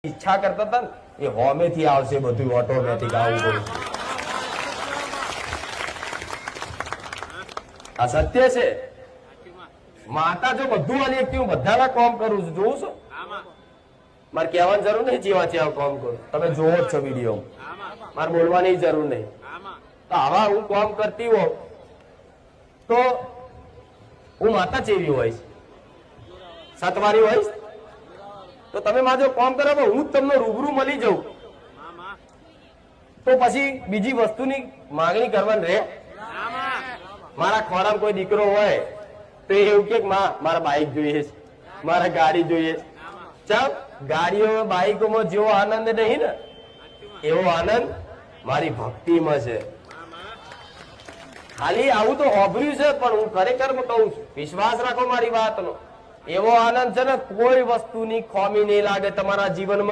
ઈચ્છા કરતા હતા ને એ હોમેથી આવશે બધું ઓટોમેટિક આવું બધું આ સત્ય છે માતા જો બધું આલી એકથી હું બધાના કામ કરું છું જોઉં છું મારે કહેવાની જરૂર નહીં જેવા જેવા કામ કરું તમે જોવો જ છો વિડીયો મારે બોલવાની જરૂર નહીં તો આવા હું કામ કરતી હોઉં તો હું માતા ચેવી હોઈશ સતવારી હોઈશ તો તમે મારો કામ કરો હું તમને રૂબરૂ મળી જાઉં તો પછી બીજી વસ્તુની માંગણી કરવાની રહે મારા ખોરામાં કોઈ દીકરો હોય તો એવું કે મારા બાઈક જોઈએ છે મારા ગાડી જોઈએ ચાલ ગાડીઓ બાઈકોમાં જેવો આનંદ નહીં ને એવો આનંદ મારી ભક્તિમાં છે ખાલી આવું તો હોભર્યું છે પણ હું ખરેખર કહું છું વિશ્વાસ રાખો મારી વાતનો એવો આનંદ છે ને કોઈ વસ્તુની ખોમી નહીં લાગે તમારા જીવનમાં